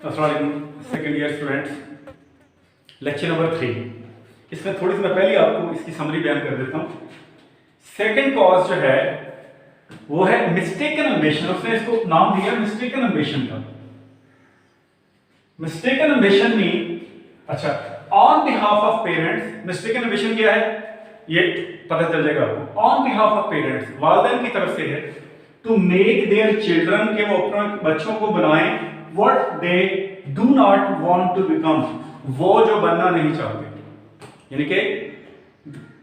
Second year students, lecture number 3। इसमें थोड़ी सी मैं पहले आपको इसकी समरी बयान कर देता हूँ। सेकेंड कॉज जो है वो है मिस्टेकन एम्बिशन। उसने इसको नाम दिया मिस्टेकन एम्बिशन का। मिस्टेकन एम्बिशन मीन, अच्छा, on behalf of parents. Mistaken ambition क्या है ये पता चल जाएगा आपको। ऑन बिहाफ ऑफ पेरेंट्स, वालिदैन की तरफ से है, टू मेक देयर चिल्ड्रन, के वो अपने बच्चों को बनाएं what they do not want to become, वो जो बनना नहीं चाहते। यानी कि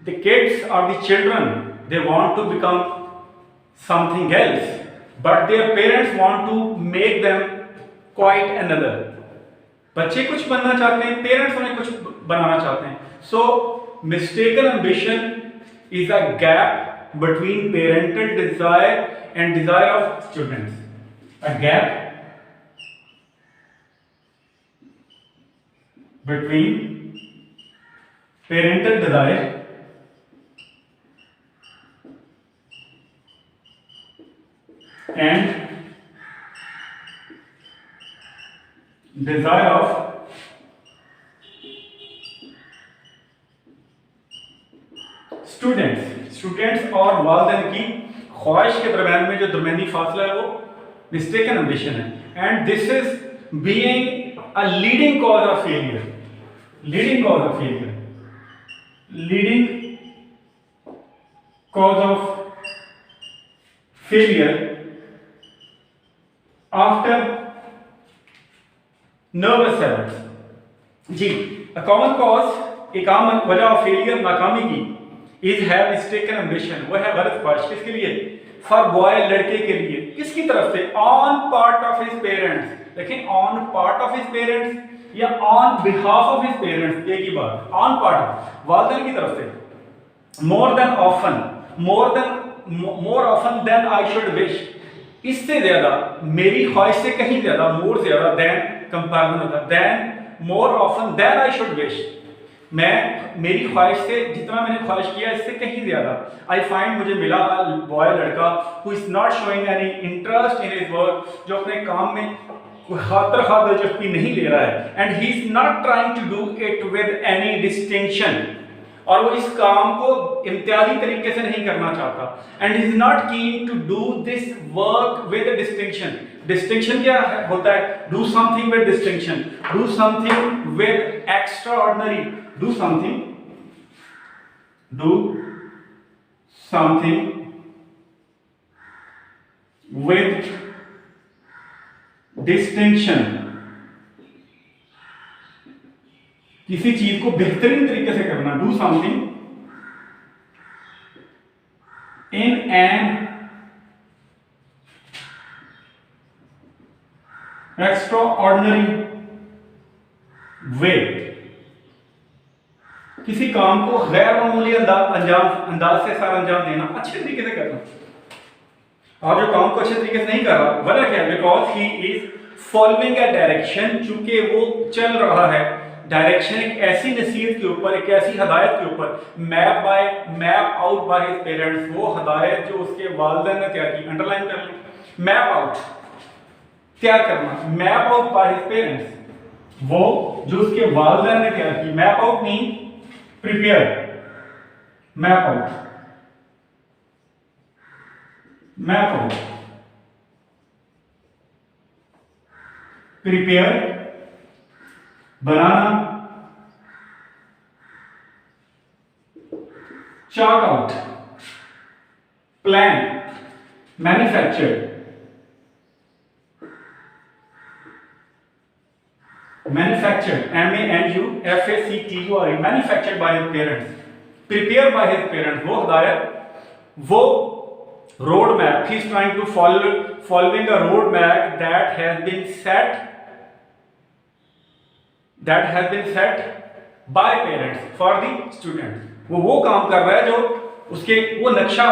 द किड्स और the children they want to become something else, but their parents want to make them quite another. बच्चे कुछ बनना चाहते हैं, पेरेंट्स उन्हें कुछ बनाना चाहते हैं। So mistaken ambition is a gap between parental desire and desire of students. A gap between parental desire and desire of students और वालिदैन की ख्वाहिश के दरमियान में जो दरमियानी फासला है वो मिस्टेकन एम्बिशन है। And this is being a leading cause of failure. Leading cause of failure, leading cause of failure after nervous habits. जी, अ कॉमन कॉज, एक आम वजह ऑफ फेलियर, नाकामी की, इज हैव मिस्टेकन एम्बिशन, वो है गलत ख्वाहिश। किसके लिए? फॉर बॉय, लड़के के लिए। किसकी तरफ से? On part of his parents. देखें, on part of his parents या on behalf of his parents, एक ही बात। ऑन पार्ट, वालिदैन की तरफ से। More than often, more often than I should wish, इससे ज्यादा, मेरी ख्वाहिश से कहीं ज्यादा, मोर ज्यादा, देन कंपैरिजन होता है, then more often than I should wish, मेरी ख्वाहिश से, जितना मैंने ख्वाहिश किया इससे कहीं ज्यादा। आई फाइंड, मुझे मिला बॉय, लड़का, who is not showing any interest in his work, जो अपने काम में खातिर खा दिलचस्पी नहीं ले रहा है। And he is not trying to do it with any distinction, और वो इस काम को इम्तियाजी तरीके से नहीं करना चाहता। And he is not keen to do this work with distinction. Distinction क्या होता है? Do something with distinction, do something with extraordinary, do something with distinction, किसी चीज को बेहतरीन तरीके से करना। do something in an extraordinary way, किसी काम को गैर मामूली अंदाज से सारा अंजाम देना, अच्छे तरीके से करना। और जो काम को अच्छे तरीके से नहीं कर रहा, वजह क्या है? Because he is following a direction, चूंकि वो चल रहा है डायरेक्शन, एक ऐसी नसीहत के ऊपर, एक ऐसी हदायत के ऊपर, map out by his parents, वो हदायत जो उसके वालिदैन ने तैयार की। अंडरलाइन कर लें, मैप आउट, तैयार करना, map out by his parents, वो जो उसके वालिदैन ने तैयार की। Map out mean prepare, map out, prepare, banana, chart out, plan, manufacture, manufactured, manufactured by his parents, prepared by his parents, वो हदायत, वो road map, he is trying to following a road map that has been set by parents for the students। वो काम कर रहा है जो उसके वो नक्शा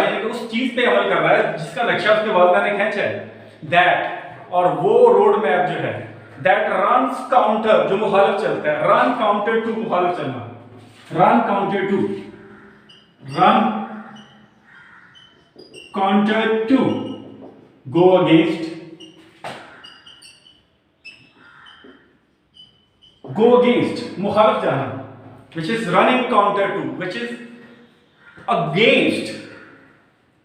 यानी कि उस चीज पे अमल कर रहा है जिसका नक्शा उसके वालिदैन ने खींचा है। दैट, और वो रोड मैप जो है, that runs counter, जो मुखालिफ चलता है, run counter to, मुखालिफ चलना, run counter to go against go against, मुखालिफ जाना, which is running counter to, which is against,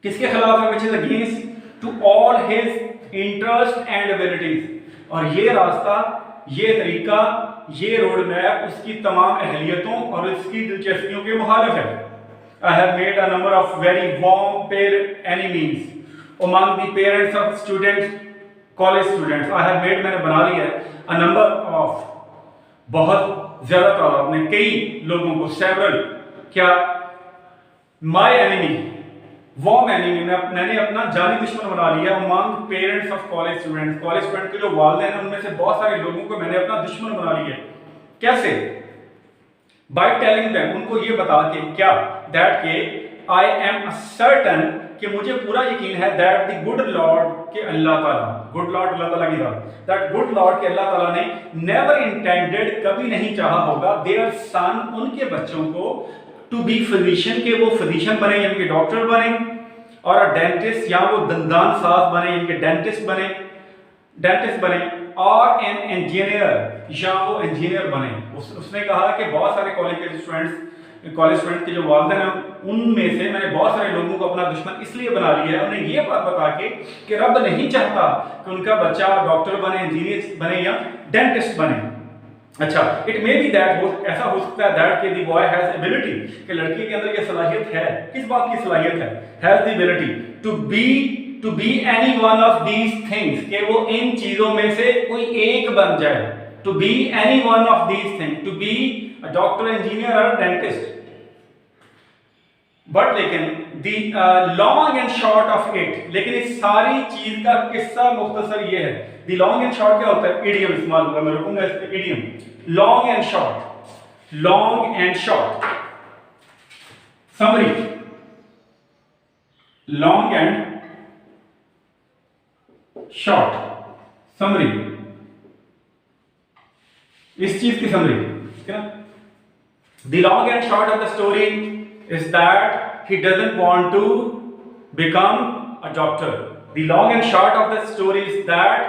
किसके खिलाफ है? which is against to all his interest and abilities, और ये रास्ता, ये तरीका, ये रोड मैप उसकी तमाम अहलियतों और उसकी दिलचस्पियों के मुखालिफ है। I have made a number of very warm pair enemies among the parents of students, college students. I have made, मैंने बना लिया है a number of, बहुत ज्यादा तादाद में, कई लोगों को, several, क्या, my enemy, warm enemy, मैंने अपना जानी दुश्मन बना लिया among parents of college students. College student के जो वालिदैन हैं उनमें से बहुत सारे लोगों को मैंने अपना दुश्मन बना लिया। कैसे? By telling them, उनको ये बता के, क्या, that के I am certain, कि मुझे पूरा यकीन है, that the good Lord, के अल्लाह ताला, good Lord अल्लाह ताला की बात, that good Lord के अल्लाह ताला ने never intended, कभी नहीं चाहा होगा, their son, उनके बच्चों को, to be physician, के वो physician बने, यानी कि डॉक्टर बने, और a dentist, या वो दंदान साज बने, यानी कि डेंटिस्ट बने, और एन इंजीनियर, या वो इंजीनियर बने। उसने कहा कि बहुत सारे कॉलेज स्टूडेंट्स के जो वालिदैन हैं उनमें से मैंने बहुत सारे लोगों को अपना दुश्मन इसलिए बना लिया है, उन्हें ये बात बता के कि रब नहीं चाहता कि उनका बच्चा डॉक्टर बने, इंजीनियर बने या डेंटिस्ट बने। अच्छा, इट मे बी दैट, ऐसा हो सकता है दैट कि द बॉय हैज एबिलिटी, कि लड़के के अंदर ये सलाहियत है। किस बात की सलाहियत है? Has the ability to be any one of these things, कि वो इन चीजों में से कोई एक बन जाए। To be any one of these things, to be a doctor, engineer और डेंटिस्ट। बट लेकिन the long and short of it, लेकिन इस सारी चीज का किस्सा मुख्तसर ये है। द लॉन्ग एंड शॉर्ट क्या होता है? इडियम इस्तेमाल होगा, मैं रुकूंगा इस पे। Idiom, long and short, long and short, summary, long and short summary, इस चीज की समरी, ठीक है ना? The long and short of the story is that he doesn't want to become a doctor. The long and short of the story is that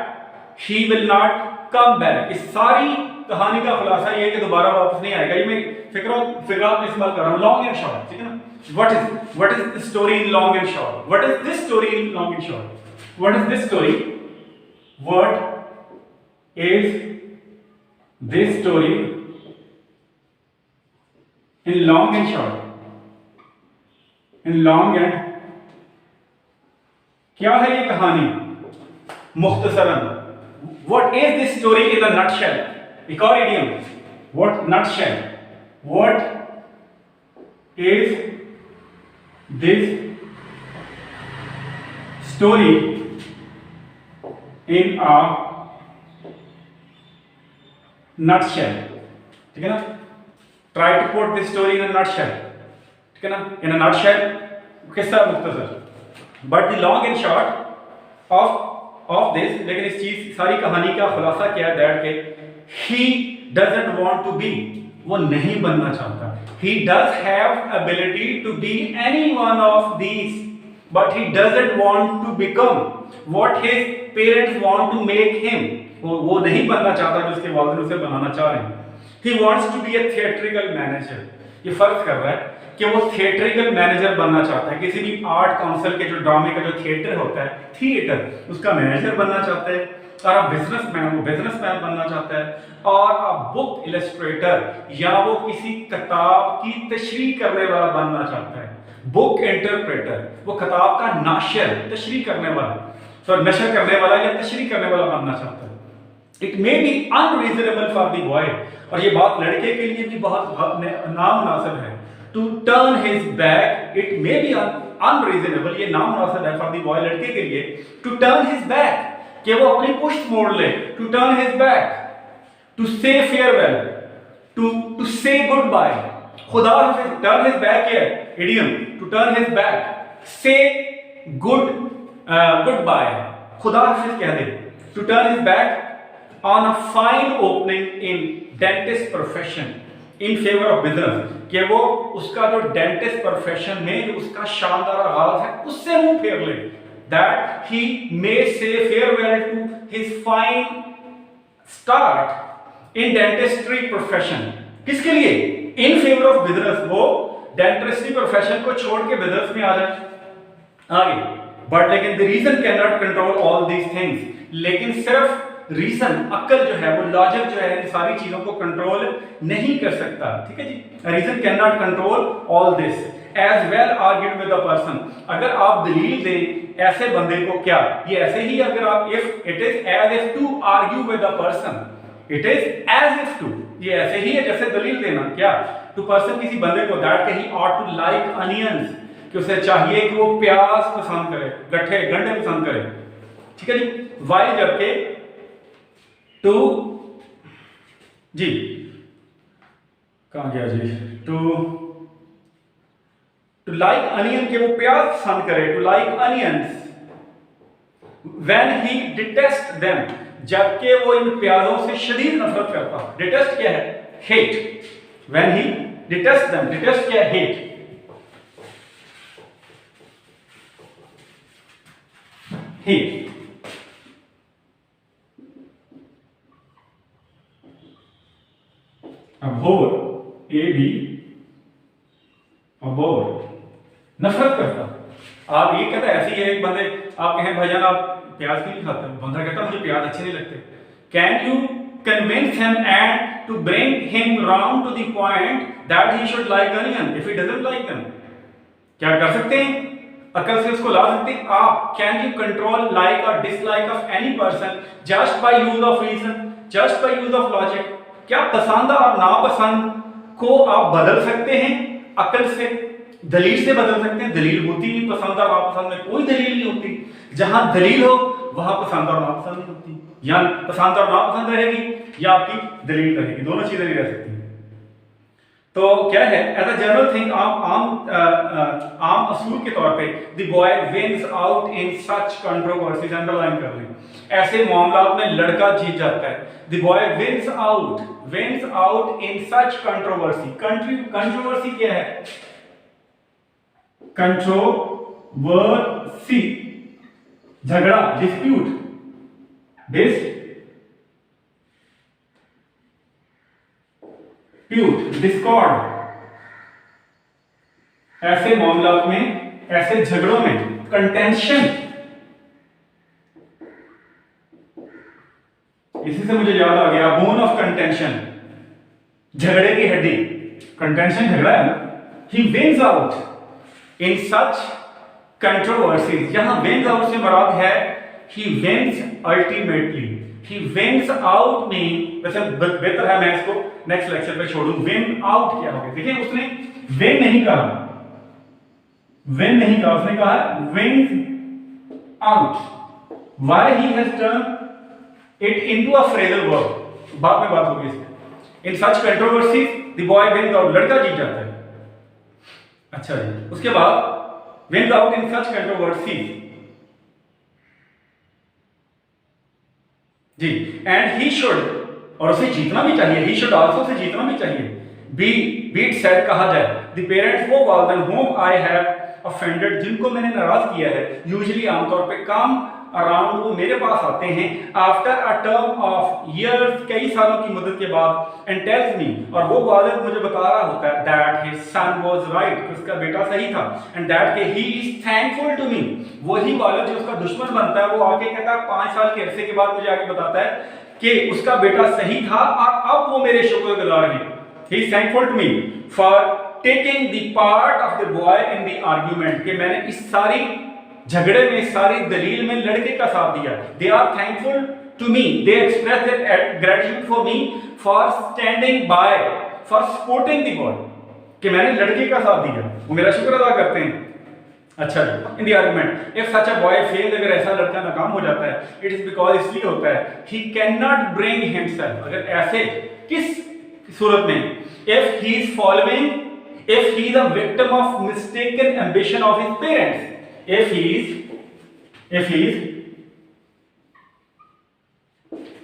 he will not come back. इस सारी कहानी का खुलासा ये है कि दोबारा वापस नहीं आएगा। ये मैं फिक्रा में इस्तेमाल कर रहा हूँ, लॉन्ग एंड शॉर्ट, ठीक है ना? What is the story in long and short? What is this story in long and short? What is this story? What is this story in long and short? In long and, क्या है ये कहानी मुख्तसरन? What is this story in a nutshell? एक और idiom, what nutshell? What is this story in a nutshell? ठीक है ना? Try to put this story in a nutshell, ठीक है ना? In a nutshell, किस्सा मुख्तसर। But the long and short of this, लेकिन इस चीज सारी कहानी का खुलासा क्या है? That के he doesn't want to be, वो नहीं बनना चाहता। He does have ability to be any one of these, but he doesn't want to become what his parents want to make him. वो नहीं बनना चाहता जो उसके वालिदैन उसे बनाना चाह रहे हैं। He wants to be a theatrical manager. ये फर्ज कर रहा है कि वो थिएट्रिकल मैनेजर बनना चाहता है। किसी भी आर्ट काउंसिल के जो ड्रामे का जो थिएटर होता है, थिएटर, उसका मैनेजर बनना चाहता है। और अब बिजनेसमैन, वो बिजनेसमैन बनना चाहता है। और अब बुक इलस्ट्रेटर, या वो किसी किताब की तशरीह करने वाला बनना चाहता है। बुक इंटरप्रेटर, वो किताब का नाशर, तशरीह करने वाला, सॉरी नशर करने वाला या तशरीह करने वाला बनना चाहता है। It may be unreasonable for the boy, और ये बात लड़के के लिए भी बहुत नामुनासिब है। To turn his back, it may be unreasonable, ये नामुनासिब है फॉर द बॉय, लड़के के लिए। टू टर्न हिज बैक, कि वो अपनी पुश्त मोड़ ले। To turn his back, to say farewell, to say goodbye, खुदा हाफिज। टर्न हिज बैक है idiom, to turn his back, say goodbye, खुदा हाफिज कह दे। To turn his back on a fine opening in dentist profession in favor of business, कि वो उसका जो डेंटिस्ट प्रोफेशन में जो उसका शानदार आगाज है उससे मुंह फेर ले। That he may say farewell to his fine start in dentistry profession, किसके लिए? इन फेवर ऑफ बिजनेस, वो डेंटिस्ट्री प्रोफेशन को छोड़ के बिजनेस में आ जाए आगे। बट लेकिन the reason can not control all these things, लेकिन सिर्फ रीजन, अक्ल जो है, वो लॉजिक जो है, इन सारी चीजों को कंट्रोल नहीं कर सकता। ठीक है जी, reason can not control all this as well argued with the person. अगर आप दलील दें ऐसे बंदे को, क्या ये ऐसे ही, अगर आप if it is as if to argue with the person, it is as if to, ये ऐसे ही है जैसे दलील देना, क्या टू पर्सन, किसी बंदे को, that he ought to like onions, कि उसे चाहिए कि वो प्याज पसंद करे, गंढे पसंद करे। ठीक है जी, वाई जबकि टू, जी कहां गया जी, टू लाइक अनियन, के वो प्याज पसंद करे, to like onions, when he detest them, जबकि वो इन प्याजों से शदीद नफरत करता। डिटेस्ट क्या है? Hate. When he detest them, detest क्या है? Hate. Hate. Abhor, A B, abhor, नफरत करता। आप ये कहता है, ऐसे ही है एक बंदे, आप कहें भाईजान आप प्याज क्यों नहीं खाते, बंदा कहता मुझे प्याज अच्छे नहीं लगते। Can you convince him and to bring him round to the point that he should like onion if he doesn't like them? क्या कर सकते हैं? अकल से उसको ला सकते हैं आप। कैन यू कंट्रोल लाइक और dislike of any person just by use of reason, just by use of logic? क्या पसंद और नापसंद को आप बदल सकते हैं अकल से, दलील से बदल सकते हैं? दलील होती नहीं, पसंद और नापसंद में कोई दलील नहीं होती। जहां दलील हो वहां पसंद और नापसंद नहीं होती, या पसंद और नापसंद रहेगी या आपकी दलील रहेगी, दोनों चीजें नहीं रह सकती। तो क्या है, एज अ जनरल थिंग, आम असूल के तौर पे, the boy wins out in such controversies, underline कर लें, ऐसे मामलों में लड़का जीत जाता है। The boy wins out in such controversy. Controversy क्या है? कंट्रोवर्सी, झगड़ा, डिस्प्यूट, डिस्कॉर्ड, ऐसे मामलों में, ऐसे झगड़ों में, कंटेंशन। इसी से मुझे याद आ गया, बोन ऑफ कंटेंशन, झगड़े की हड्डी, कंटेंशन झगड़ा है ना। He wins out in such controversies, यहां विन्स आउट से मुराद है he wins ultimately. He wins out में, वैसे बेहतर है मैं इसको नेक्स्ट लेक्चर पे छोड़ूं। विन आउट क्या हो गया? देखिए, उसने विन नहीं कहा, उसने कहा win out. Why he has turn it into a phrasal verb, बाद में बात होगी इसमें। In such controversies the boy wins out, लड़का जीत जाता है। अच्छा जी, उसके बाद wins out in such controversies जी, एंड ही शुड, और उसे जीतना भी चाहिए, ही शुड आल्सो, से जीतना भी चाहिए। बीट सेड, कहा जाए, द पेरेंट्स वो वालिदैन होम आई हैव ऑफेंडेड, जिनको मैंने नाराज किया है, यूजुअली आमतौर पे कम अराउंड, वो मेरे पास आते हैं, after a term of years, कई सालों की मदद के बाद, एंड टेल्स मी, और वो वालिद मुझे बता रहा होता है, that his son was right, उसका बेटा सही था, एंड दैट के he is thankful to me. वही वालिद जो उसका दुश्मन बनता है, वो आके कहता है 5 साल के अरसे के बाद मुझे आगे बताता है कि उसका बेटा सही था और अब वो मेरे शुक्रगुजार हैं। He is thankful to me for taking the part of the boy in the argument, कि मैंने इस सारी झगड़े में, सारी दलील में लड़के का साथ दिया। They are thankful to me, they express their gratitude for me for standing by, for supporting the boy, कि मैंने लड़के का साथ दिया, वो मेरा शुक्र अदा करते हैं। अच्छा जी, in the argument, if such a boy fail, अगर ऐसा लड़का नाकाम हो जाता है, इट इज बिकॉज, इसलिए होता है, he can not bring himself, अगर ऐसे, किस सूरत में, if he is following, if he is a victim of mistaken ambition of his parents, if he is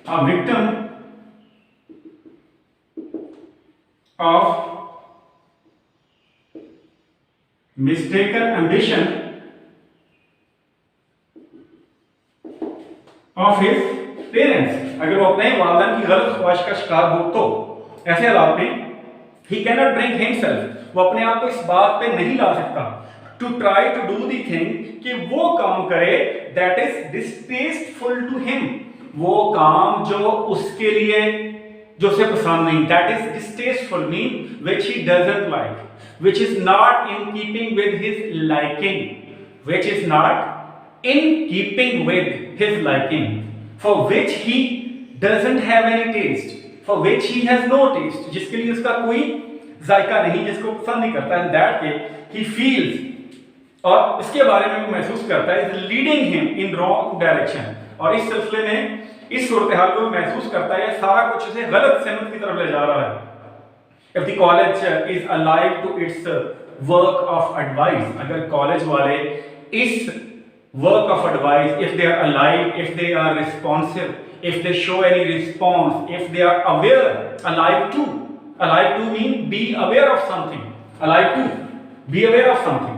a victim of mistaken ambition of his parents, अगर वो अपने वालिदैन की गलत ख्वाहिश का शिकार हो तो ऐसे हालात में he cannot bring himself, वो अपने आप को इस बात पे नहीं ला सकता to try to do the thing, कि वो काम करे that is distasteful to him, वो काम जो उसके लिए, जो उसे पसंद नहीं, that is distasteful mean which he doesn't like, which is not in keeping with his liking, which is not in keeping with his liking, for which he doesn't have any taste, for which he has no taste, जिसके लिए उसका कोई जायका नहीं, जिसको पसंद नहीं करता, and that he feels, और इसके बारे में वो महसूस करता है, is leading him in wrong direction, और इस सिलसिले में इस सूरत हाल को महसूस करता है सारा कुछ उसे गलत सेमत की तरफ ले जा रहा है. If the college is alive to its work of advice, अगर कॉलेज वाले इस work of advice, if they are alive, if they are responsive, if they show any response, if they are aware, alive to mean be aware of something, alive to be aware of something.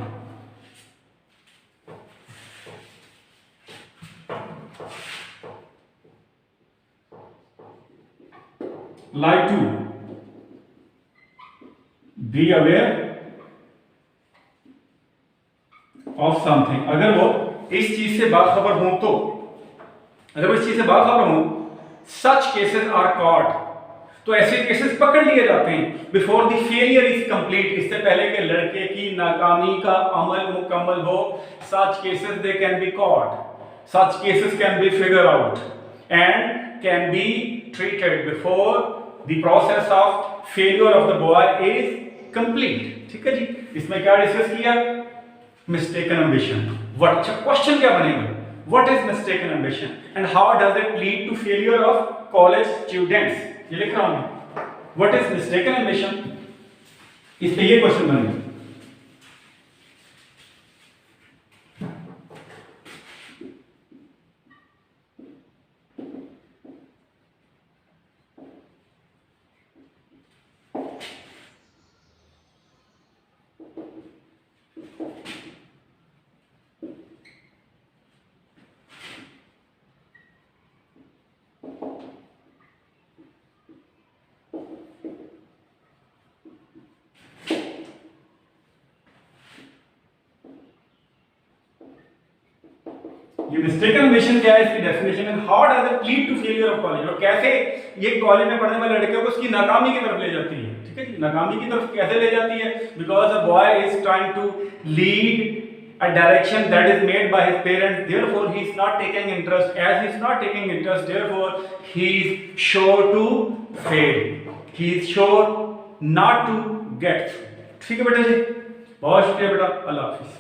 Like to be aware of something, अगर वो इस चीज से बाखबर हों तो, अगर वो इस चीज से बाखबर हों, such cases are caught, तो ऐसे केसेस पकड़ लिए जाते हैं before the failure is complete, इससे पहले कि लड़के की नाकामी का अमल मुकम्मल हो. such cases they can be caught, such cases can be figured out and can be treated before the process of failure of the boy is complete. ठीक है जी, इसमें क्या डिस्कस किया? mistaken ambition. what क्वेश्चन क्या बनेगा? what is mistaken ambition and how does it lead to failure of college students? ये लिख रहा हूं, what is mistaken ambition, इस पे ये क्वेश्चन बनेगा. ये मिस्टेकन एम्बिशन क्या है, इसकी डेफिनेशन है. How does it lead to failure of college, और कैसे ये कॉलेज में पढ़ने वाले लड़के को उसकी नाकामी की तरफ ले जाती है. ठीक है जी, नाकामी की तरफ कैसे ले जाती है? Because a boy is trying to lead a direction that is made by his parents, therefore he is not taking interest, as he is not taking interest, therefore he is sure to fail, he is sure not to get. ठीक है बेटा जी, बहुत शुक्रिया बेटा, अल्लाह हाफिज.